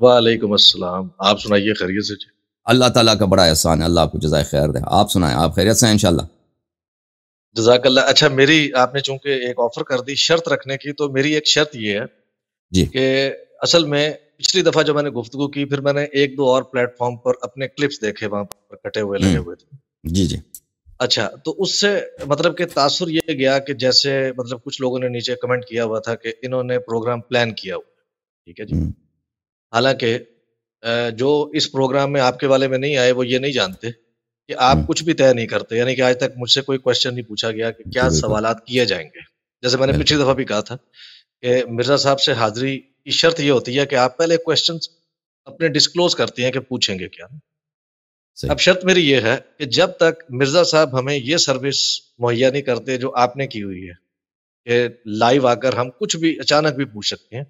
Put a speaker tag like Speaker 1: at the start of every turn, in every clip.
Speaker 1: وعلیکم السلام، آپ سنائیے خیریت سے جی؟
Speaker 2: اللہ تعالیٰ کا بڑا احسان ہے، اللہ آپ کو جزائے خیر دے۔ آپ سنائیں، آپ خیریت سے ہیں انشاءاللہ؟
Speaker 1: جزاک اللہ۔ اچھا، میری آپ نے چونکہ ایک آفر کر دی شرط رکھنے کی، تو میری ایک شرط یہ ہے
Speaker 2: جی
Speaker 1: کہ اصل میں پچھلی دفعہ جو میں نے گفتگو کی، پھر میں نے ایک دو اور پلیٹ فارم پر اپنے کلپس دیکھے، وہاں پر کٹے ہوئے لگے
Speaker 2: ہوں
Speaker 1: ہوئے تھے۔
Speaker 2: جی جی
Speaker 1: اچھا، تو اس سے مطلب کہ تاثر یہ گیا کہ جیسے مطلب کچھ لوگوں نے نیچے کمنٹ کیا ہوا تھا کہ انہوں نے پروگرام پلان کیا ہوا ہے، ٹھیک ہے جی؟
Speaker 2: ہوں
Speaker 1: حالانکہ جو اس پروگرام میں آپ کے والے میں نہیں آئے، وہ یہ نہیں جانتے کہ
Speaker 2: ہوں
Speaker 1: آپ کچھ بھی طے نہیں کرتے، یعنی کہ آج تک مجھ سے کوئی کوشچن نہیں پوچھا گیا کہ
Speaker 2: جی
Speaker 1: کیا
Speaker 2: بالکل
Speaker 1: سوالات کیے جائیں گے۔ جیسے میں نے پچھلی
Speaker 2: بالکل
Speaker 1: دفعہ بھی کہا تھا کہ مرزا صاحب سے حاضری کی شرط یہ ہوتی ہے کہ آپ پہلے کوشچنس اپنے ڈسکلوز کرتے ہیں کہ پوچھیں گے کیا۔
Speaker 2: صحیح
Speaker 1: اب شرط میری یہ ہے کہ جب تک مرزا صاحب ہمیں یہ سروس مہیا نہیں کرتے جو آپ نے کی ہوئی ہے کہ لائیو آ کر ہم کچھ بھی اچانک بھی پوچھ سکتے ہیں،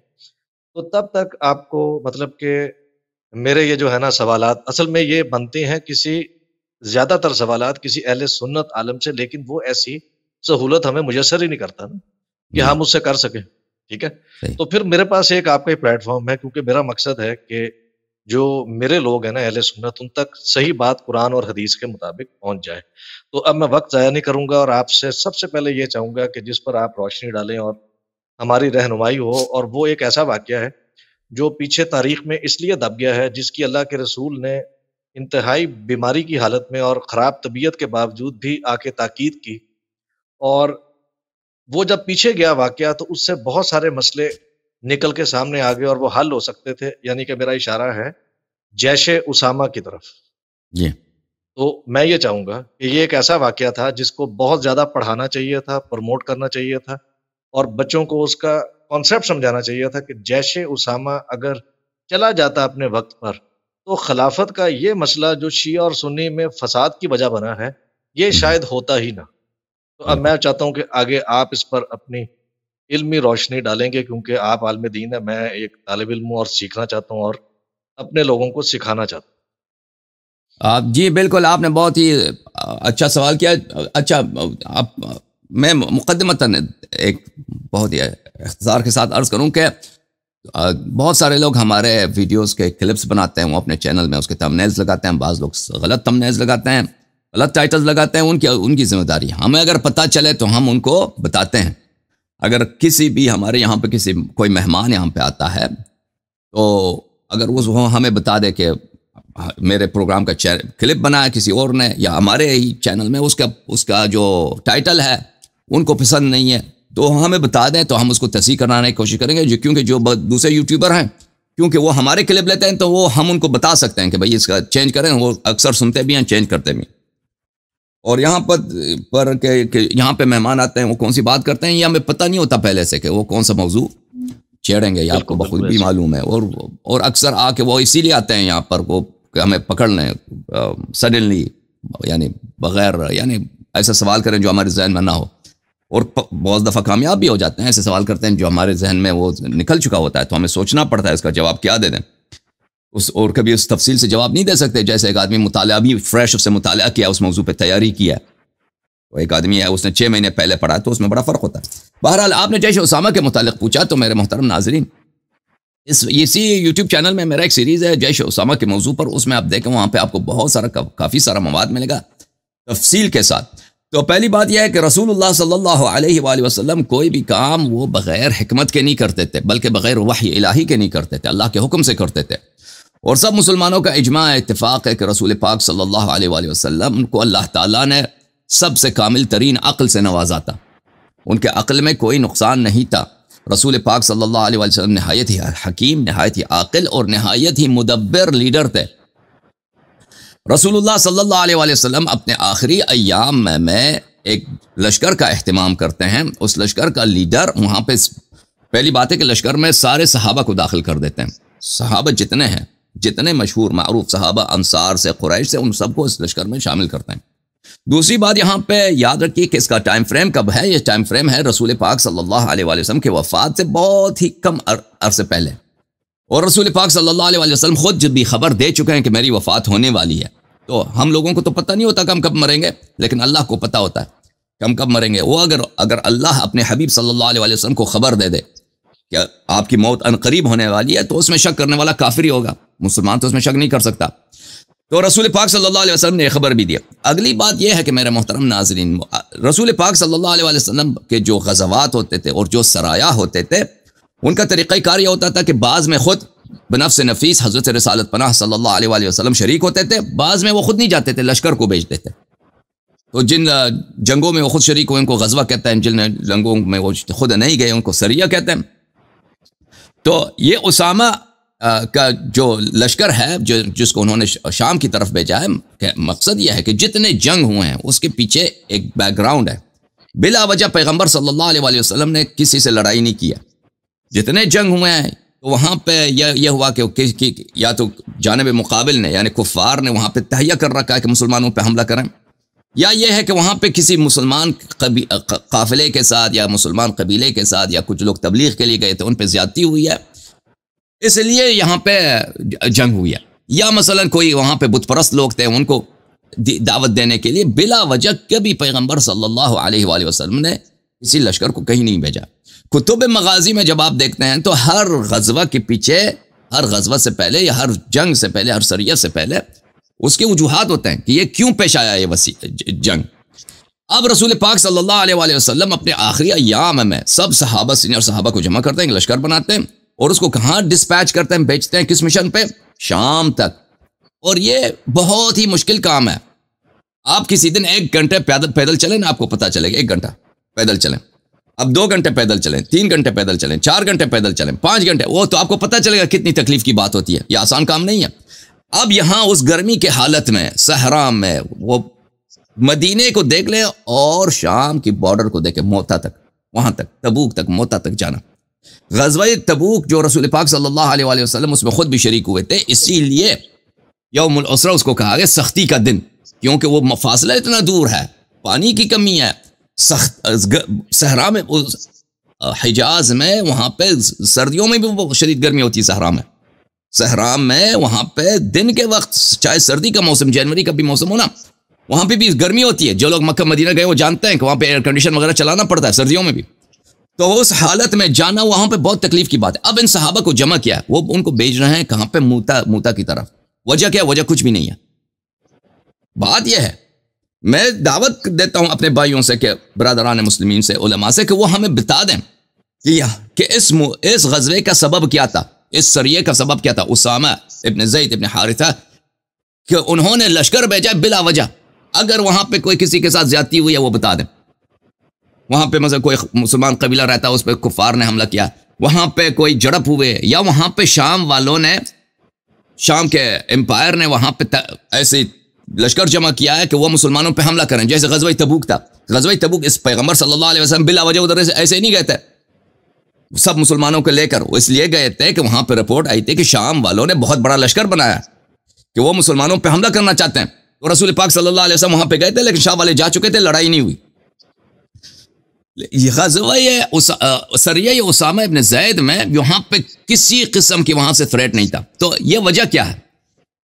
Speaker 1: تو تب تک آپ کو مطلب کہ میرے یہ جو ہے نا سوالات اصل میں یہ بنتے ہیں کسی زیادہ تر سوالات کسی اہل سنت عالم سے، لیکن وہ ایسی سہولت ہمیں میسر ہی نہیں کرتا نا کہ
Speaker 2: جی
Speaker 1: ہم اس سے کر سکیں، ٹھیک ہے؟
Speaker 2: صحیح
Speaker 1: تو پھر میرے پاس ایک آپ کا پلیٹ فارم ہے، کیونکہ میرا مقصد ہے کہ جو میرے لوگ ہیں نا اہل سنت، ان تک صحیح بات قرآن اور حدیث کے مطابق پہنچ جائے۔ تو اب میں وقت ضائع نہیں کروں گا، اور آپ سے سب سے پہلے یہ چاہوں گا کہ جس پر آپ روشنی ڈالیں اور ہماری رہنمائی ہو، اور وہ ایک ایسا واقعہ ہے جو پیچھے تاریخ میں اس لیے دب گیا ہے، جس کی اللہ کے رسول نے انتہائی بیماری کی حالت میں اور خراب طبیعت کے باوجود بھی آ کے تاکید کی، اور وہ جب پیچھے گیا واقعہ تو اس سے بہت سارے مسئلے نکل کے سامنے آ گئے اور وہ حل ہو سکتے تھے، یعنی کہ میرا اشارہ ہے جیش اسامہ کی طرف۔
Speaker 2: جی
Speaker 1: تو میں یہ چاہوں گا کہ یہ ایک ایسا واقعہ تھا جس کو بہت زیادہ پڑھانا چاہیے تھا، پروموٹ کرنا چاہیے تھا، اور بچوں کو اس کا کانسیپٹ سمجھانا چاہیے تھا کہ جیش اسامہ اگر چلا جاتا اپنے وقت پر، تو خلافت کا یہ مسئلہ جو شیعہ اور سنی میں فساد کی وجہ بنا ہے، یہ
Speaker 2: ہوں
Speaker 1: شاید ہوتا ہی نہ۔ تو اب
Speaker 2: بالکل
Speaker 1: میں چاہتا ہوں کہ آگے آپ اس پر اپنی علمی روشنی ڈالیں گے، کیونکہ آپ عالم دین ہیں، میں ایک طالب علم ہوں اور سیکھنا چاہتا ہوں اور اپنے لوگوں کو سکھانا چاہتا
Speaker 2: آپ جی بالکل آپ نے بہت ہی اچھا سوال کیا۔ اچھا آپ میں مقدمتاً ایک بہت ہی اختصار کے ساتھ عرض کروں کہ بہت سارے لوگ ہمارے ویڈیوز کے کلپس بناتے ہیں، وہ اپنے چینل میں اس کے تمبنیلز لگاتے ہیں، بعض لوگ غلط تمبنیلز لگاتے ہیں، غلط ٹائٹلز لگاتے ہیں، ان کی ذمہ داری ہمیں اگر پتہ چلے تو ہم ان کو بتاتے ہیں۔ اگر کسی بھی ہمارے یہاں پہ کوئی مہمان یہاں پہ آتا ہے تو اگر وہ ہمیں بتا دے کہ میرے پروگرام کا کلپ بنا ہے کسی اور نے یا ہمارے ہی چینل میں اس کا جو ٹائٹل ہے ان کو پسند نہیں ہے، تو ہمیں بتا دیں تو ہم اس کو تصحیح کرانے کی کوشش کریں گے، کیونکہ جو دوسرے یوٹیوبر ہیں کیونکہ وہ ہمارے کلپ لیتے ہیں تو وہ ہم ان کو بتا سکتے ہیں کہ بھائی اس کا چینج کریں، وہ اکثر سنتے بھی ہیں، چینج کرتے بھی ہیں۔ اور یہاں پر کہ یہاں پہ مہمان آتے ہیں وہ کون سی بات کرتے ہیں یہ ہمیں پتہ نہیں ہوتا پہلے سے کہ وہ کون سا موضوع چھیڑیں گے، یہ آپ کو
Speaker 1: بالکل
Speaker 2: بخود
Speaker 1: بالکل
Speaker 2: بھی
Speaker 1: ایسے ہی۔
Speaker 2: معلوم ہے۔ اور اکثر آ کے وہ اسی لیے آتے ہیں یہاں پر وہ کہ ہمیں پکڑ لیں سڈنلی، یعنی بغیر یعنی ایسا سوال کریں جو ہمارے ذہن میں نہ ہو، اور بہت دفعہ کامیاب بھی ہو جاتے ہیں، ایسے سوال کرتے ہیں جو ہمارے ذہن میں وہ نکل چکا ہوتا ہے، تو ہمیں سوچنا پڑتا ہے اس کا جواب کیا دے دیں، اور کبھی اس تفصیل سے جواب نہیں دے سکتے۔ جیسے ایک آدمی مطالعہ بھی فریش اس سے مطالعہ کیا، اس موضوع پہ تیاری کیا، تو ایک آدمی ہے اس نے 6 مہینے پہلے پڑھا، تو اس میں بڑا فرق ہوتا ہے۔ بہرحال آپ نے جیش اسامہ کے متعلق پوچھا، تو میرے محترم ناظرین اسی یوٹیوب چینل میں میرا ایک سیریز ہے جیش اسامہ کے موضوع پر، اس میں آپ دیکھیں وہاں پہ آپ کو بہت سارا کافی سارا مواد ملے گا تفصیل کے ساتھ۔ تو پہلی بات یہ ہے کہ رسول اللہ صلی اللہ علیہ وآلہ وسلم کوئی بھی کام وہ بغیر حکمت کے نہیں کرتے تھے، بلکہ بغیر وحی الہی کے نہیں کرتے تھے، اللہ کے حکم سے کرتے تھے۔ اور سب مسلمانوں کا اجماع اتفاق ہے کہ رسول پاک صلی اللہ علیہ وآلہ وسلم ان کو اللہ تعالیٰ نے سب سے کامل ترین عقل سے نوازا تھا، ان کے عقل میں کوئی نقصان نہیں تھا۔ رسول پاک صلی اللہ علیہ وسلم نہایت ہی حکیم، نہایت ہی عاقل اور نہایت ہی مدبر لیڈر تھے۔ رسول اللہ صلی اللہ علیہ وسلم اپنے آخری ایام میں ایک لشکر کا اہتمام کرتے ہیں، اس لشکر کا لیڈر وہاں پہ پہلی بات ہے کہ لشکر میں سارے صحابہ کو داخل کر دیتے ہیں، صحابہ جتنے ہیں، جتنے مشہور معروف صحابہ انصار سے قریش سے، ان سب کو اس لشکر میں شامل کرتے ہیں۔ دوسری بات یہاں پہ یاد رکھیے کہ اس کا ٹائم فریم کب ہے، یہ ٹائم فریم ہے رسول پاک صلی اللہ علیہ وسلم کے وفات سے بہت ہی کم عرصے پہلے، اور رسول پاک صلی اللہ علیہ وسلم خود جب بھی خبر دے چکے ہیں کہ میری وفات ہونے والی ہے، تو ہم لوگوں کو تو پتہ نہیں ہوتا کہ ہم کب مریں گے، لیکن اللہ کو پتہ ہوتا ہے کہ ہم کب مریں گے۔ وہ اگر اللہ اپنے حبیب صلی اللہ علیہ وسلم کو خبر دے دے کہ آپ کی موت عنقریب ہونے والی ہے، تو اس میں شک کرنے والا کافر ہی ہوگا، مسلمان تو اس میں شک نہیں کر سکتا۔ تو رسول پاک صلی اللہ علیہ وسلم نے خبر بھی دیا۔ اگلی بات یہ ہے کہ میرے محترم ناظرین، رسول پاک صلی اللہ علیہ وسلم کے جو غزوات ہوتے تھے اور جو سرایا ہوتے تھے، ان کا طریقہ کار یہ ہوتا تھا کہ بعض میں خود بنفس نفیس حضرت رسالت پناہ صلی اللہ علیہ وسلم شریک ہوتے تھے، بعض میں وہ خود نہیں جاتے تھے، لشکر کو بھیجتے تھے۔ تو جن جنگوں میں وہ خود شریک ہوئے ان کو غزوہ کہتے ہیں، جن جنگوں میں وہ خود نہیں گئے ان کو سریہ کہتے ہیں۔ تو یہ اسامہ کا جو لشکر ہے جس کو انہوں نے شام کی طرف بھیجا ہے، کہ مقصد یہ ہے کہ جتنے جنگ ہوئے ہیں اس کے پیچھے ایک بیک گراؤنڈ ہے۔ بلا وجہ پیغمبر صلی اللہ علیہ وسلم نے کسی سے لڑائی نہیں کیا۔ جتنے جنگ ہوئے ہیں تو وہاں پہ یہ ہوا کہ یا تو جانب مقابل نے یعنی کفار نے وہاں پہ تہیہ کر رکھا ہے کہ مسلمانوں پہ حملہ کریں، یا یہ ہے کہ وہاں پہ کسی مسلمان قافلے کے ساتھ یا مسلمان قبیلے کے ساتھ یا کچھ لوگ تبلیغ کے لیے گئے تھے، ان پہ زیادتی ہوئی ہے اس لیے یہاں پہ جنگ ہوئی ہے، یا مثلا کوئی وہاں پہ بت پرست لوگ تھے ان کو دعوت دینے کے لیے بلا وجہ کبھی پیغمبر صلی اللہ علیہ وآلہ وسلم نے کسی لشکر کو کہیں نہیں بھیجا۔ کتب مغازی میں جب آپ دیکھتے ہیں تو ہر غزوہ کے پیچھے، ہر غزوہ سے پہلے یا ہر جنگ سے پہلے، ہر سریہ سے پہلے اس کے وجوہات ہوتے ہیں کہ یہ کیوں پیش آیا یہ جنگ۔ اب رسول پاک صلی اللہ علیہ وآلہ وسلم اپنے آخری ایام میں سب صحابہ، سینئر صحابہ کو جمع کرتے ہیں، لشکر بناتے ہیں اور اس کو کہاں ڈسپیچ کرتے ہیں، بھیجتے ہیں کس مشن پہ؟ شام تک۔ اور یہ بہت ہی مشکل کام ہے۔ آپ کسی دن 1 گھنٹے پیدل چلیں نا، آپ کو پتہ چلے گا 1 گھنٹہ پیدل چلیں، اب 2 گھنٹے پیدل چلیں، 3 گھنٹے پیدل چلیں، 4 گھنٹے پیدل چلیں، 5 گھنٹے، وہ تو آپ کو پتہ چلے گا کتنی تکلیف کی بات ہوتی ہے، یہ آسان کام نہیں ہے۔ اب یہاں اس گرمی کے حالت میں، صحرا میں، وہ مدینے کو دیکھ لیں اور شام کی بارڈر کو دیکھیں، موتا تک، وہاں تک، تبوک تک، موتا تک جانا۔ غزوہ تبوک جو رسول پاک صلی اللہ علیہ وآلہ وسلم اس میں خود بھی شریک ہوئے تھے، اسی لیے یوم العسرہ اس کو کہا گیا، سختی کا دن، کیونکہ وہ فاصلہ اتنا دور ہے، پانی کی کمی ہے، سخت صحرا میں، حجاز میں وہاں پہ سردیوں میں بھی وہ شدید گرمی ہوتی ہے، صحرا میں وہاں پہ دن کے وقت، چاہے سردی کا موسم، جنوری کا بھی موسم ہونا، وہاں پہ بھی گرمی ہوتی ہے۔ جو لوگ مکہ مدینہ گئے وہ جانتے ہیں کہ وہاں پہ ایئر کنڈیشن وغیرہ چلانا پڑتا ہے سردیوں میں بھی، تو اس حالت میں جانا وہاں پہ بہت تکلیف کی بات ہے۔ اب ان صحابہ کو جمع کیا ہے، وہ ان کو بھیج رہے ہیں کہاں پہ؟ موتا کی طرف۔ وجہ کیا؟ وجہ کچھ بھی نہیں ہے۔ بات یہ ہے، میں دعوت دیتا ہوں اپنے بھائیوں سے، کہ برادران مسلمین سے، علماء سے، کہ وہ ہمیں بتا دیں کہ اس غزوے کا سبب کیا تھا، اس سریے کا سبب کیا تھا۔ اسامہ ابن زید ابن حارثہ کہ انہوں نے لشکر بھیجا بلا وجہ، اگر وہاں پہ کوئی کسی کے ساتھ زیادتی ہوئی ہے وہ بتا دیں۔ وہاں پہ مثلا کوئی مسلمان قبیلہ رہتا ہے، اس پہ کفار نے حملہ کیا، وہاں پہ کوئی جڑپ ہوئے، یا وہاں پہ شام والوں نے، شام کے امپائر نے وہاں پہ ایسے لشکر جمع کیا ہے کہ وہ مسلمانوں پہ حملہ کریں، جیسے غزوہ تبوک تھا۔ غزوہ تبوک اس پیغمبر صلی اللہ علیہ وسلم بلا وجہ ادھر ایسے نہیں گئے تھے، سب مسلمانوں کو لے کر وہ اس لیے گئے تھے کہ وہاں پہ رپورٹ آئی تھی کہ شام والوں نے بہت بڑا لشکر بنایا کہ وہ مسلمانوں پہ حملہ کرنا چاہتے ہیں، تو رسول پاک صلی اللہ علیہ وسلم وہاں پہ گئے تھے، لیکن شام والے جا چکے تھے، لڑائی نہیں ہوئی۔ غزوہ سریہ اسامہ ابن زید میں یہاں پہ کسی قسم کی وہاں سے تھریٹ نہیں تھا۔ تو یہ وجہ کیا ہے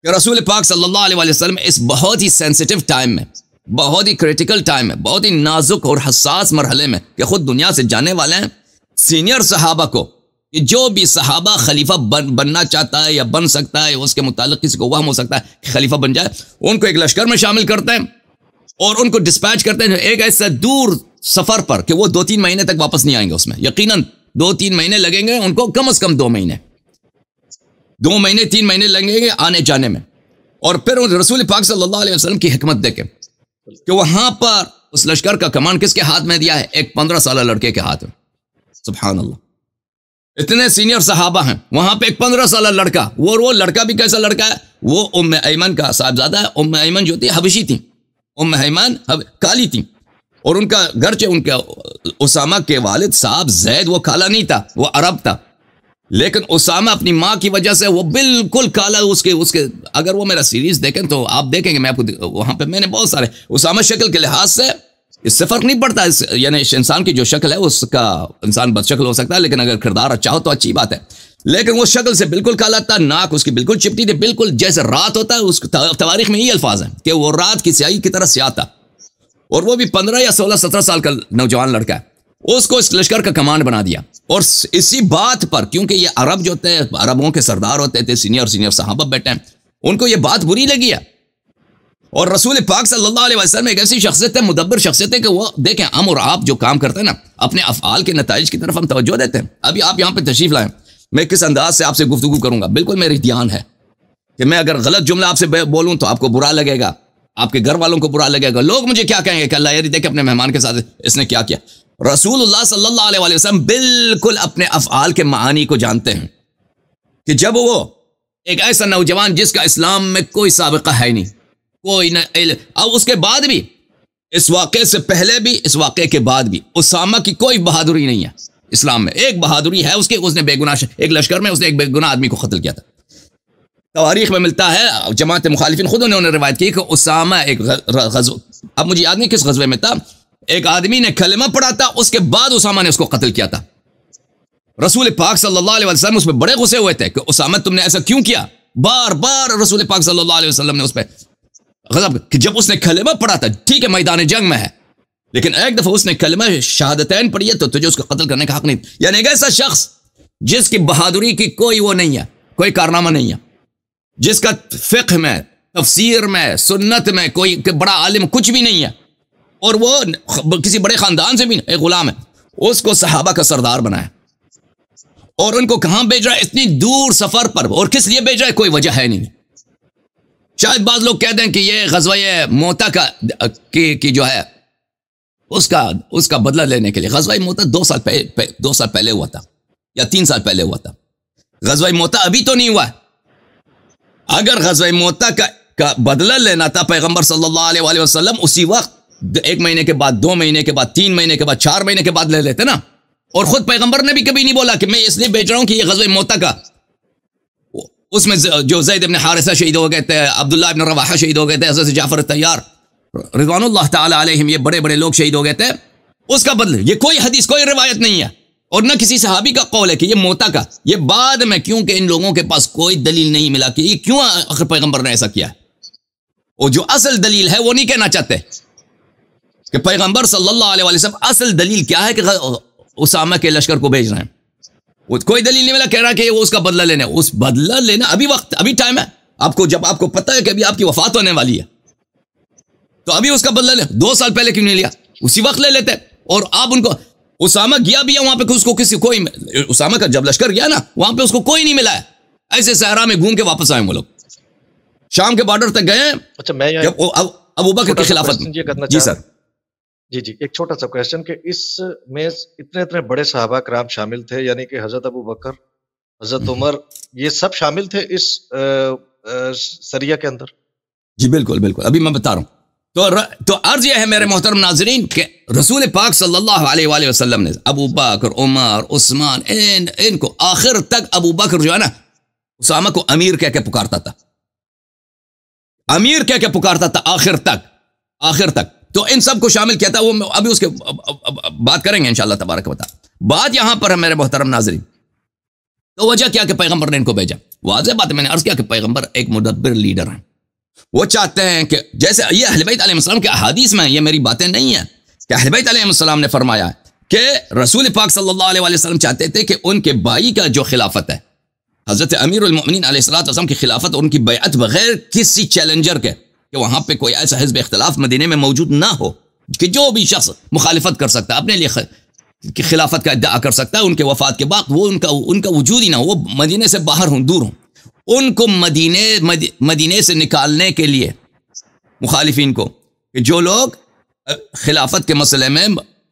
Speaker 2: کہ رسول پاک صلی اللہ علیہ وسلم اس بہت ہی سینسیٹیو ٹائم میں، بہت ہی کریٹیکل ٹائم میں، بہت ہی نازک اور حساس مرحلے میں، کہ خود دنیا سے جانے والے ہیں، سینئر صحابہ کو، کہ جو بھی صحابہ خلیفہ بننا چاہتا ہے یا بن سکتا ہے، اس کے متعلق کسی کو وہم ہو سکتا ہے کہ خلیفہ بن جائے، ان کو ایک لشکر میں شامل کرتے ہیں اور ان کو ڈسپیچ کرتے ہیں ایک ایسا دور سفر پر کہ وہ 2-3 مہینے تک واپس نہیں آئیں گے۔ اس میں یقیناً 2-3 مہینے لگیں گے ان کو، کم از کم 2 مہینے، 2 مہینے 3 مہینے لگیں گے آنے جانے میں۔ اور پھر رسول پاک صلی اللہ علیہ وسلم کی حکمت دیکھیں کہ وہاں پر اس لشکر کا کمان کس کے ہاتھ میں دیا ہے؟ ایک 15 سالہ لڑکے کے ہاتھ میں۔ سبحان اللہ، اتنے سینئر صحابہ ہیں، وہاں پہ ایک 15 سالہ لڑکا، وہ لڑکا بھی کیسا لڑکا ہے؟ وہ ام ایمن کا صاحبزادہ ہے۔ ام ایمن جو تھی حبشی تھی، ام ایمن کالی تھی، اور ان کا گرچہ ان کا اسامہ کے والد صاحب زید وہ کالا نہیں تھا، وہ عرب تھا، لیکن اسامہ اپنی ماں کی وجہ سے وہ بالکل کالا، اس کے اگر وہ میرا سیریز دیکھیں تو آپ دیکھیں گے، میں آپ کو وہاں پہ میں نے بہت سارے اسامہ شکل کے لحاظ سے اس سے فرق نہیں پڑتا، یعنی انسان کی جو شکل ہے اس کا انسان بد شکل ہو سکتا ہے، لیکن اگر کردار اچھا ہو تو اچھی بات ہے، لیکن وہ شکل سے بالکل کالا تھا، ناک اس کی بالکل چپٹی تھی، بالکل جیسے رات ہوتا ہے، اس تواریخ میں یہ الفاظ ہیں کہ وہ رات کی سیاہی کی طرح سیاہ تھا، اور وہ بھی 15 یا 16-17 سال کا نوجوان لڑکا ہے۔ اس کو اس لشکر کا کمانڈ بنا دیا. اور اسی بات پر، کیونکہ یہ عرب جو تھے، عربوں کے سردار ہوتے تھے، سینئر صحابہ بیٹھے ہیں، ان کو یہ بات بری لگی ہے. اور رسول پاک صلی اللہ علیہ وسلم ایک ایسی شخصیت ہے، مدبر شخصیت ہے کہ وہ دیکھیں ہم اور آپ جو کام کرتے ہیں نا، اپنے افعال کے نتائج کی طرف ہم توجہ دیتے ہیں. ابھی آپ یہاں پہ تشریف لائیں، میں کس انداز سے آپ سے گفتگو کروں گا، بالکل میری دھیان ہے کہ میں اگر غلط جملہ آپ سے بولوں تو آپ کو برا لگے گا، آپ کے گھر والوں کو برا لگے گا، لوگ مجھے کیا کہیں گے کہ اللہ یاری دیکھ اپنے مہمان کے ساتھ اس نے کیا کیا. رسول اللہ صلی اللہ علیہ وسلم بالکل اپنے افعال کے معانی کو جانتے ہیں کہ جب وہ ایک ایسا نوجوان جس کا اسلام میں کوئی سابقہ ہے نہیں، کوئی نہ، اور اس کے بعد بھی، اس واقعے سے پہلے بھی، اس واقعے کے بعد بھی اسامہ کی کوئی بہادری نہیں ہے اسلام میں. ایک بہادری ہے اس نے بے گناہ، ایک لشکر میں اس نے ایک بے گناہ آدمی کو قتل کیا تھا. تواریخ میں ملتا ہے، جماعت مخالفین خود انہوں نے روایت کی کہ اسامہ ایک غزو، اب مجھے یاد نہیں کس غزوے میں تھا، ایک آدمی نے کلمہ پڑھا تھا، اس کے بعد اسامہ نے اس کو قتل کیا تھا. رسول پاک صلی اللہ علیہ وسلم اس پہ بڑے غصے ہوئے تھے کہ اسامہ تم نے ایسا کیوں کیا. بار بار رسول پاک صلی اللہ علیہ وسلم نے اس پہ غضب کہ جب اس نے کلمہ پڑھا تھا، ٹھیک ہے میدان جنگ میں ہے، لیکن ایک دفعہ اس نے کلمہ شہادتین پڑھی ہے تو تجھے اس کو قتل کرنے کا حق نہیں. یعنی ایک ایسا شخص جس کی بہادری کی کوئی وہ نہیں ہے، کوئی کارنامہ نہیں ہے، جس کا فقہ میں، تفسیر میں، سنت میں کوئی بڑا عالم کچھ بھی نہیں ہے، اور وہ کسی بڑے خاندان سے بھی ایک غلام ہے، اس کو صحابہ کا سردار بنایا. اور ان کو کہاں بھیج رہا ہے؟ اتنی دور سفر پر. اور کس لیے بھیج رہا ہے؟ کوئی وجہ ہے نہیں. شاید بعض لوگ کہہ دیں کہ یہ غزوہ موتا کی جو ہے اس کا بدلہ لینے کے لیے. غزوہ موتا 2 سال پہلے ہوا تھا یا 3 سال پہلے ہوا تھا. غزوہ موتا ابھی تو نہیں ہوا ہے. اگر غزوہ موتا کا بدلہ لینا تھا پیغمبر صلی اللہ علیہ وسلم اسی وقت 1 مہینے کے بعد، 2 مہینے کے بعد، 3 مہینے کے بعد، 4 مہینے کے بعد لے لیتے نا. اور خود پیغمبر نے بھی کبھی نہیں بولا کہ میں اس لیے بھیج رہا ہوں کہ یہ غزوہ موتا کا، اس میں جو زید بن حارثہ شہید ہو گئے تھے، عبداللہ بن رواحہ شہید ہو گئے تھے، حضرت جعفر طیار رضوان اللہ تعالی علیہم، یہ بڑے بڑے لوگ شہید ہو گئے تھے، اس کا بدل یہ کوئی حدیث، کوئی روایت نہیں ہے. اور نہ کسی صحابی کا قول ہے کہ یہ موتا کا. یہ بعد میں، کیونکہ ان لوگوں کے پاس کوئی دلیل نہیں ملا کہ یہ کیوں آخر پیغمبر نے ایسا کیا ہے. اور جو اصل دلیل ہے وہ نہیں کہنا چاہتے کہ پیغمبر صلی اللہ علیہ وسلم اصل دلیل کیا ہے کہ اسامہ کے لشکر کو بھیج رہے ہیں. وہ کوئی دلیل نہیں ملا، کہہ رہا کہ وہ اس کا بدلہ لینا. اس بدلہ لینا ابھی وقت، ابھی ٹائم ہے آپ کو. جب آپ کو پتہ ہے کہ ابھی آپ کی وفات ہونے والی ہے تو ابھی اس کا بدلہ لے. 2 سال پہلے کیوں نہیں لیا؟ اسی وقت لے لیتے. اور آپ ان کو، اسامہ گیا بھی ہے وہاں پہ، اس کو کوئی، اسامہ کا جب لشکر گیا نا وہاں پہ اس کو کوئی نہیں ملا ہے. ایسے صحرا میں گھوم کے واپس آئے وہ لوگ، شام کے بارڈر تک گئے.
Speaker 1: اچھا، میں
Speaker 2: جب ابوبکر کی خلافت میں. جی سر.
Speaker 1: جی ایک چھوٹا سا کویسچن کہ اس میں اتنے بڑے صحابہ کرام شامل تھے، یعنی کہ حضرت ابوبکر، حضرت عمر، یہ سب شامل تھے اس سریہ کے اندر؟
Speaker 2: جی بالکل، ابھی میں بتا رہا ہوں. تو عرض یہ ہے میرے محترم ناظرین کہ رسول پاک صلی اللہ علیہ وآلہ وسلم نے ابو بکر، عمر، عثمان، ان کو آخر تک، ابو بکر جو ہے نا اسامہ کو امیر کہہ کے پکارتا تھا، امیر کہہ کے پکارتا تھا آخر تک. تو ان سب کو شامل کیا تھا. وہ ابھی اس کے بات کریں گے انشاءاللہ تبارک و تعالی. بات یہاں پر ہے میرے محترم ناظرین، تو وجہ کیا کہ پیغمبر نے ان کو بھیجا. واضح بات ہے، میں نے عرض کیا کہ پیغمبر ایک مدبر لیڈر ہیں. وہ چاہتے ہیں کہ جیسے یہ اہل بیت علیہ السلام کے احادیث میں، یہ میری باتیں نہیں ہیں، کہ اہل بیت علیہ السلام نے فرمایا ہے کہ رسول پاک صلی اللہ علیہ وسلم چاہتے تھے کہ ان کے بھائی کا جو خلافت ہے، حضرت امیر المؤمنین علیہ السلام کی خلافت، ان کی بیعت بغیر کسی چیلنجر کے، کہ وہاں پہ کوئی ایسا حزب اختلاف مدینے میں موجود نہ ہو کہ جو بھی شخص مخالفت کر سکتا ہے، اپنے لیے خلافت کا ادعا کر سکتا ہے، ان کے وفات کے بعد وہ ان کا وجود ہی نہ ہو، وہ مدینے سے باہر ہوں، دور ہوں. ان کو مدینے سے نکالنے کے لیے مخالفین کو، کہ جو لوگ خلافت کے مسئلے میں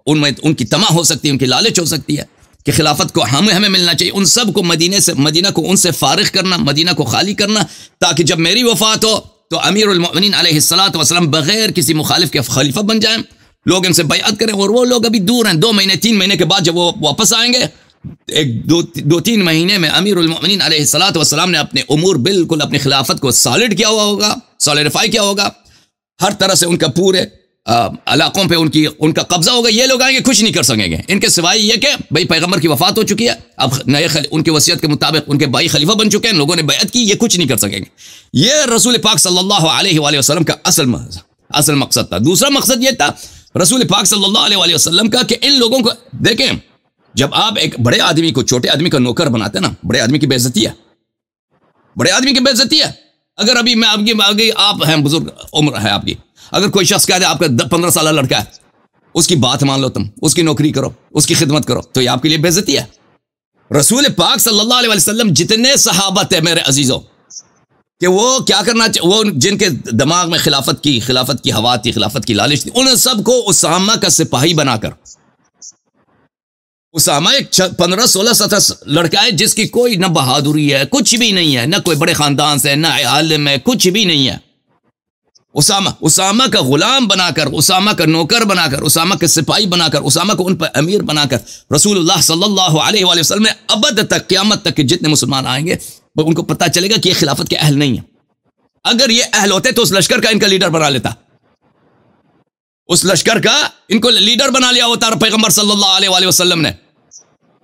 Speaker 2: ان کی طمع ہو سکتی ہے، ان کی لالچ ہو سکتی ہے کہ خلافت کو ہمیں ملنا چاہیے، ان سب کو مدینہ کو ان سے فارغ کرنا، مدینہ کو خالی کرنا، تاکہ جب میری وفات ہو تو امیر المؤمنین علیہ السلام بغیر کسی مخالف کے خلیفہ بن جائیں، لوگ ان سے بیعت کریں. اور وہ لوگ ابھی دور ہیں، 2 مہینے 3 مہینے کے بعد جب وہ واپس آئیں گے، 2-3 مہینے میں امیر المؤمنین علیہ السلام نے اپنے امور، بالکل اپنی خلافت کو سالڈ کیا ہوا ہوگا، سالڈیفائی کیا ہوگا، ہر طرح سے ان کا پورے علاقوں پہ ان کا قبضہ ہوگا. یہ لوگ آئیں گے، کچھ نہیں کر سکیں گے ان کے سوائے یہ کہ بھائی پیغمبر کی وفات ہو چکی ہے، اب نئے ان کی وصیت کے مطابق ان کے بھائی خلیفہ بن چکے ہیں، لوگوں نے بیعت کی، یہ کچھ نہیں کر سکیں گے. یہ رسول پاک صلی اللہ علیہ وآلہ وسلم کا اصل مقصد تھا. دوسرا مقصد یہ تھا رسول پاک صلی اللہ علیہ وسلم کا کہ ان لوگوں کو دیکھیں، جب آپ ایک بڑے آدمی کو چھوٹے آدمی کا نوکر بناتے ہیں نا، بڑے آدمی کی بے عزتی ہے، بڑے آدمی کی بے عزتی ہے. اگر ابھی میں آپ ہیں بزرگ عمر ہے آپ کی، اگر کوئی شخص کہہ دے آپ کا 15 سالہ لڑکا ہے، اس کی بات مان لو، تم اس کی نوکری کرو، اس کی خدمت کرو، تو یہ آپ کے لیے بے عزتی ہے. رسول پاک صلی اللہ علیہ وسلم جتنے صحابہ تھے میرے عزیزوں، کہ وہ کیا کرنا وہ جن کے دماغ میں خلافت کی ہوا تھی، خلافت کی لالچ تھی، ان سب کو اسامہ کا سپاہی بنا کر، اسامہ ایک 15 16 17 لڑکا ہے جس کی کوئی نہ بہادری ہے، کچھ بھی نہیں ہے، نہ کوئی بڑے خاندان سے، نہ عالم ہے، کچھ بھی نہیں ہے. اسامہ کا غلام بنا کر، اسامہ کا نوکر بنا کر، اسامہ کے سپاہی بنا کر، اسامہ کو ان پر امیر بنا کر رسول اللہ صلی اللہ علیہ وآلہ وسلم نے ابد تک، قیامت تک کے جتنے مسلمان آئیں گے ان کو پتہ چلے گا کہ یہ خلافت کے اہل نہیں ہیں. اگر یہ اہل ہوتے تو اس لشکر کا ان کا لیڈر بنا لیتا، اس لشکر کا ان کو لیڈر بنا لیا ہوتا پیغمبر صلی اللہ علیہ وآلہ وسلم نے.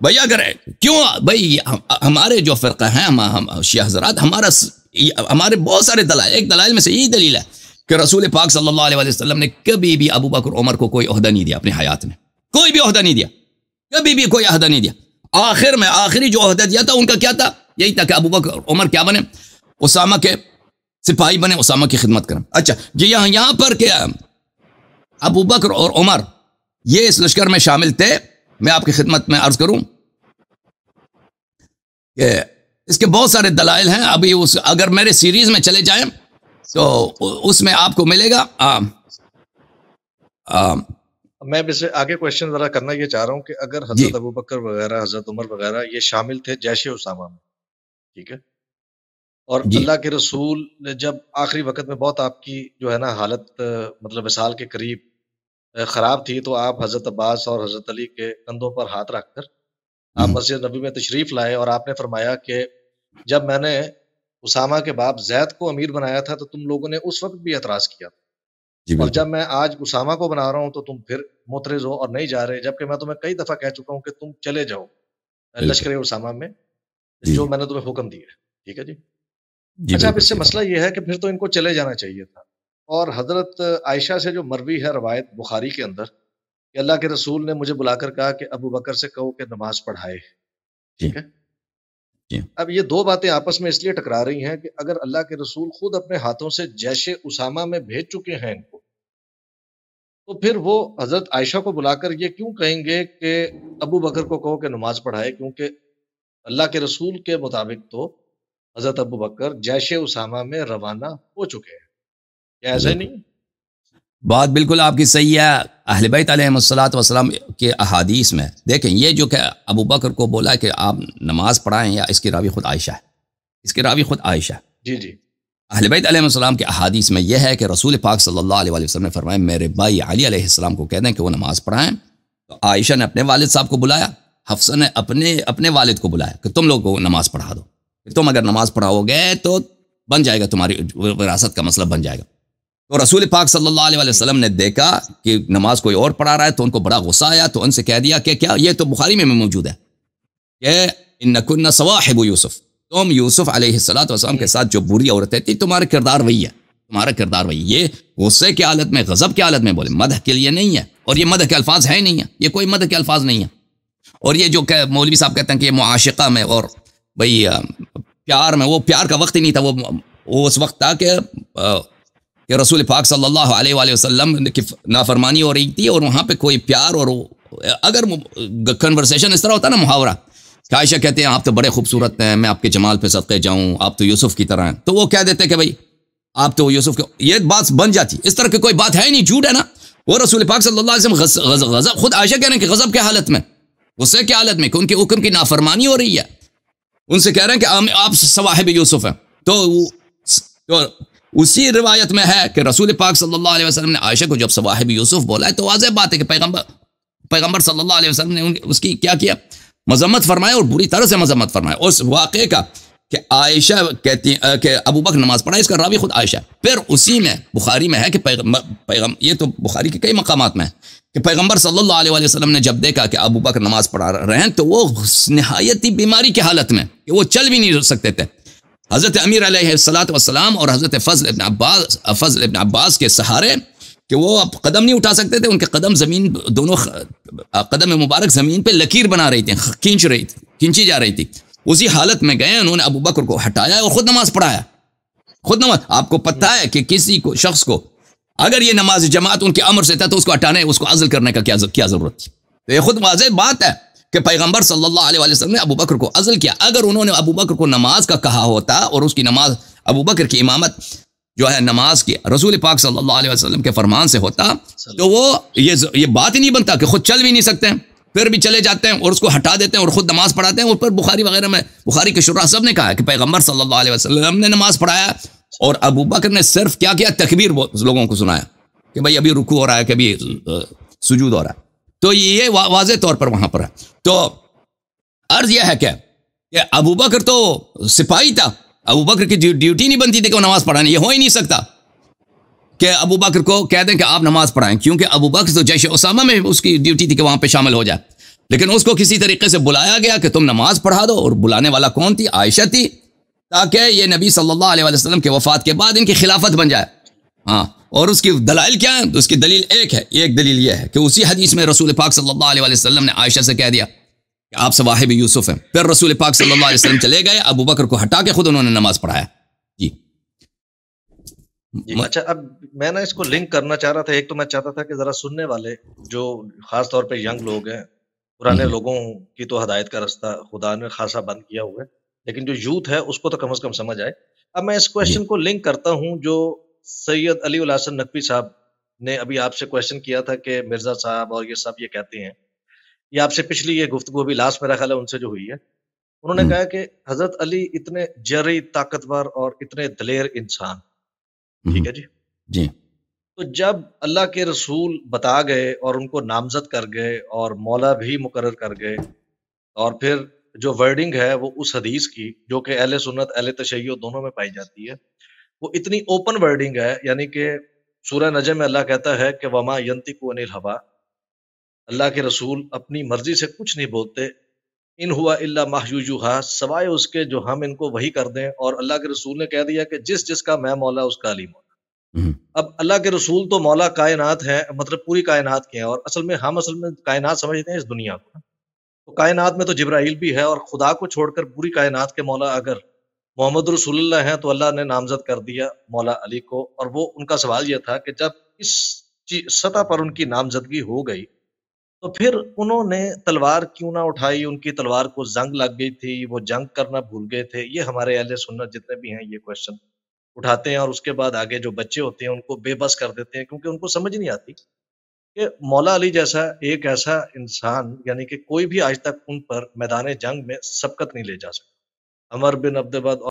Speaker 2: بھئی اگر کیوں بھئی ہمارے جو فرقہ ہیں، ہم شیعہ حضرات، ہمارے بہت سارے دلائل، ایک دلائل میں سے یہی دلیل ہے کہ رسول پاک صلی اللہ علیہ وسلم نے کبھی بھی ابو بکر عمر کو کوئی عہدہ نہیں دیا اپنی حیات میں، کوئی بھی عہدہ نہیں دیا، کبھی بھی کوئی عہدہ نہیں دیا. آخر میں آخری جو عہدہ دیا تھا ان کا کیا تھا؟ یہی تھا کہ ابو بکر عمر کیا بنے؟ اسامہ کے سپاہی بنے، اسامہ کی خدمت کریں. اچھا جی، یہاں پر کیا ابو بکر اور عمر یہ اس لشکر میں شامل تھے؟ میں آپ کی خدمت میں عرض کروں کہ اس کے بہت سارے دلائل ہیں. ابھی اگر میرے سیریز میں چلے جائیں تو اس میں آپ کو ملے گا.
Speaker 1: میں اس سے آگے کوشچن ذرا کرنا یہ چاہ رہا ہوں کہ اگر حضرت ابو بکر وغیرہ، حضرت عمر وغیرہ یہ شامل تھے جیش اسامہ میں، ٹھیک ہے، اور اللہ کے رسول نے جب آخری وقت میں بہت آپ کی جو ہے نا حالت مطلب وصال کے قریب خراب تھی، تو آپ حضرت عباس اور حضرت علی کے کندھوں پر ہاتھ رکھ کر آپ مسجد نبی میں تشریف لائے، اور آپ نے فرمایا کہ جب میں نے اسامہ کے باپ زید کو امیر بنایا تھا تو تم لوگوں نے اس وقت بھی اعتراض کیا تھا، اور جب میں آج اسامہ کو بنا رہا ہوں تو تم پھر معترض ہو اور نہیں جا رہے، جبکہ میں تمہیں کئی دفعہ کہہ چکا ہوں کہ تم چلے جاؤ لشکر اسامہ میں جو میں نے تمہیں حکم دیا ہے. ٹھیک ہے جی. اچھا، اب اس سے مسئلہ یہ ہے کہ پھر تو ان کو چلے جانا چاہیے تھا. اور حضرت عائشہ سے جو مروی ہے روایت بخاری کے اندر کہ اللہ کے رسول نے مجھے بلا کر کہا کہ ابو بکر سے کہو کہ نماز پڑھائے. ٹھیک ہے. اب یہ دو باتیں آپس میں اس لیے ٹکرا رہی ہیں کہ اگر اللہ کے رسول خود اپنے ہاتھوں سے جیش اسامہ میں بھیج چکے ہیں ان کو، تو پھر وہ حضرت عائشہ کو بلا کر یہ کیوں کہیں گے کہ ابو بکر کو کہو کہ نماز پڑھائے؟ کیونکہ اللہ کے رسول کے مطابق تو حضرت ابو بکر جیش اسامہ میں روانہ ہو چکے ہیں. کیا ایسا ہی نہیں؟
Speaker 2: بات بالکل آپ کی صحیح ہے. اہل بیت علیہ الصلوۃ والسلام کے احادیث میں دیکھیں، یہ جو کہ ابو بکر کو بولا کہ آپ نماز پڑھائیں، یا اس کی راوی خود عائشہ ہے، اس کی راوی خود عائشہ.
Speaker 1: جی.
Speaker 2: اہل بیت علیہ السلام کے احادیث میں یہ ہے کہ رسول پاک صلی اللہ علیہ وسلم نے فرمایا میرے بھائی علی علیہ السلام کو کہہ دیں کہ وہ نماز پڑھائیں. تو عائشہ نے اپنے والد صاحب کو بلایا، حفصہ نے اپنے والد کو بلایا کہ تم لوگ کو نماز پڑھا دو، تم اگر نماز پڑھاؤ گے تو بن جائے گا، تمہاری وراثت کا مسئلہ بن جائے گا. تو رسول پاک صلی اللہ علیہ وسلم نے دیکھا کہ نماز کوئی اور پڑھا رہا ہے تو ان کو بڑا غصہ آیا، تو ان سے کہہ دیا کہ کیا یہ تو بخاری میں موجود ہے کہ انکن صواحب یوسف، تم یوسف علیہ السلام کے ساتھ جو بری عورتیں تھیں، تمہارا کردار وہی ہے، تمہارا کردار وہی. یہ غصے کی حالت میں، غضب کی حالت میں بولے، مدح کے لیے نہیں ہے، اور یہ مدح کے الفاظ ہیں نہیں ہیں، یہ کوئی مدح کے الفاظ نہیں ہیں. اور یہ جو کہ مولوی صاحب کہتے ہیں کہ یہ معاشقہ میں اور بھئی پیار میں، وہ پیار کا وقت ہی نہیں تھا، وہ اس وقت تھا کہ رسول پاک صلی اللہ علیہ وآلہ وسلم کی نافرمانی ہو رہی تھی، اور وہاں پہ کوئی پیار، اور اگر کنورسیشن اس طرح ہوتا نا، محاورہ، کہ عائشہ کہتے ہیں آپ تو بڑے خوبصورت ہیں، میں آپ کے جمال پہ صدقے جاؤں، آپ تو یوسف کی طرح ہیں، تو وہ کہہ دیتے کہ بھئی آپ تو یوسف کے، یہ بات بن جاتی. اس طرح کی کوئی بات ہے نہیں، جھوٹ ہے نا. وہ رسول پاک صلی اللہ علیہ وسلم غضب، خود عائشہ کہہ رہے ہیں کہ غضب کی حالت میں، غصے کی حالت میں، کہ ان کے حکم کی نافرمانی ہو رہی ہے، ان سے کہہ رہے ہیں کہ آپ صواحب یوسف ہیں. تو اسی روایت میں ہے کہ رسول پاک صلی اللہ علیہ وسلم نے عائشہ کو جب صواحب یوسف بولا ہے، تو واضح بات ہے کہ پیغمبر صلی اللہ علیہ وسلم نے اس کی کیا مذمت فرمایا، اور بری طرح سے مذمت فرمایا اس واقعے کا کہ عائشہ کہتی ہیں کہ ابو بکر نماز پڑھا، اس کا راوی خود عائشہ. پھر اسی میں بخاری میں ہے کہ یہ تو بخاری کے کئی مقامات میں ہے کہ پیغمبر صلی اللہ علیہ وسلم نے جب دیکھا کہ ابو بکر نماز پڑھا رہے ہیں، تو وہ نہایتی بیماری کی حالت میں کہ وہ چل بھی نہیں سکتے تھے، حضرت امیر علیہ الصلوۃ والسلام اور حضرت فضل ابن عباس کے سہارے کہ وہ اب قدم نہیں اٹھا سکتے تھے، ان کے قدم زمین، دونوں قدم مبارک زمین پہ لکیر بنا رہی تھی، کھینچی جا رہی تھی. اسی حالت میں گئے، انہوں نے ابو بکر کو ہٹایا اور خود نماز پڑھایا. خود نماز. آپ کو پتہ ہے کہ کسی کو شخص کو اگر یہ نماز جماعت ان کے امر سے تھا تو اس کو ہٹانے، اس کو عزل کرنے کا کیا ضرورت تھی؟ تو یہ خود واضح بات ہے کہ پیغمبر صلی اللہ علیہ وسلم نے ابو بکر کو عزل کیا. اگر انہوں نے ابو بکر کو نماز کا کہا ہوتا اور اس کی نماز، ابو بکر کی امامت جو ہے نماز کی رسول پاک صلی اللہ علیہ وسلم کے فرمان سے ہوتا، تو وہ یہ بات ہی نہیں بنتا کہ خود چل بھی نہیں سکتے ہیں، پھر بھی چلے جاتے ہیں اور اس کو ہٹا دیتے ہیں اور خود نماز پڑھاتے ہیں. اور پھر بخاری وغیرہ میں، بخاری کے شراح سب نے کہا کہ پیغمبر صلی اللہ علیہ وسلم نے نماز پڑھایا اور ابو بکر نے صرف کیا کیا؟ تکبیر لوگوں کو سنایا کہ بھائی ابھی رکوع ہو رہا ہے، کبھی سجود ہو رہا ہے. تو یہ واضح طور پر وہاں پر ہے. تو عرض یہ ہے کہ ابو بکر تو سپاہی تھا، ابو بکر کی ڈیوٹی نہیں بنتی تھی کہ وہ نماز پڑھائیں. یہ ہو ہی نہیں سکتا کہ ابو بکر کو کہہ دیں کہ آپ نماز پڑھائیں، کیونکہ ابو بکر تو جیش اسامہ میں اس کی ڈیوٹی تھی کہ وہاں پہ شامل ہو جائے. لیکن اس کو کسی طریقے سے بلایا گیا کہ تم نماز پڑھا دو، اور بلانے والا کون تھی؟ عائشہ تھی، تاکہ یہ نبی صلی اللہ علیہ وسلم کے وفات کے بعد ان کی خلافت بن جائے. ہاں، اور اس کی دلائل کیا ہے؟ اس کی دلیل ایک دلیل یہ ہے کہ اسی حدیث میں رسول پاک صلی اللہ علیہ وسلم نے عائشہ سے کہہ دیا کہ آپ صواحب یوسف ہیں. پھر رسول پاک صلی اللہ علیہ وسلم چلے گئے، ابو بکر کو ہٹا کے خود انہوں نے نماز پڑھایا. جی
Speaker 1: اچھا، اب میں اس کو لنک کرنا چاہ رہا تھا. ایک تو میں چاہتا تھا کہ ذرا سننے والے جو خاص طور پہ ینگ لوگ ہیں، پرانے لوگوں کی تو ہدایت کا رستہ خدا نے خاصا بند کیا ہوا ہے، لیکن جو یوتھ ہے اس کو تو کم از کم سمجھ آئے. اب میں اس کوشچن کو لنک کرتا ہوں جو سید علی الحسن نقوی صاحب نے ابھی آپ سے کوشچن کیا تھا کہ مرزا صاحب اور یہ سب یہ کہتے ہیں. یہ آپ سے پچھلی یہ گفتگو ابھی لاسٹ میرا خیال ہے ان سے جو ہوئی ہے، انہوں نے کہا کہ حضرت علی اتنے جرئی، طاقتور اور اتنے دلیر انسان، ٹھیک ہے جی. تو جب اللہ کے رسول بتا گئے اور ان کو نامزد کر گئے اور مولا بھی مقرر کر گئے، اور پھر جو ورڈنگ ہے وہ اس حدیث کی جو کہ اہل سنت اہل تشیع دونوں میں پائی جاتی ہے، وہ اتنی اوپن ورڈنگ ہے. یعنی کہ سورہ نجم میں اللہ کہتا ہے کہ وما ینطق عن الہوی، اللہ کے رسول اپنی مرضی سے کچھ نہیں بولتے، ان ہوا الا وحی یوحیٰ، سوائے اس کے جو ہم ان کو وحی کر دیں. اور اللہ کے رسول نے کہہ دیا کہ جس کا میں مولا اس کا علی مولا. اب اللہ کے رسول تو مولا کائنات ہیں، مطلب پوری کائنات کے ہیں، اور اصل میں کائنات سمجھتے ہیں اس دنیا کو. تو کائنات میں تو جبرائیل بھی ہے، اور خدا کو چھوڑ کر پوری کائنات کے مولا اگر محمد رسول اللہ ہیں تو اللہ نے نامزد کر دیا مولا علی کو. اور وہ ان کا سوال یہ تھا کہ جب اس سطح پر ان کی نامزدگی ہو گئی تو پھر انہوں نے تلوار کیوں نہ اٹھائی؟ ان کی تلوار کو زنگ لگ گئی تھی، وہ جنگ کرنا بھول گئے تھے. یہ ہمارے اہل سنت جتنے بھی ہیں یہ کوشچن اٹھاتے ہیں، اور اس کے بعد آگے جو بچے ہوتے ہیں ان کو بے بس کر دیتے ہیں، کیونکہ ان کو سمجھ نہیں آتی کہ مولا علی جیسا ایک ایسا انسان، یعنی کہ کوئی بھی آج تک ان پر میدان جنگ میں سبقت نہیں لے جا سکتا. عمر بن عبد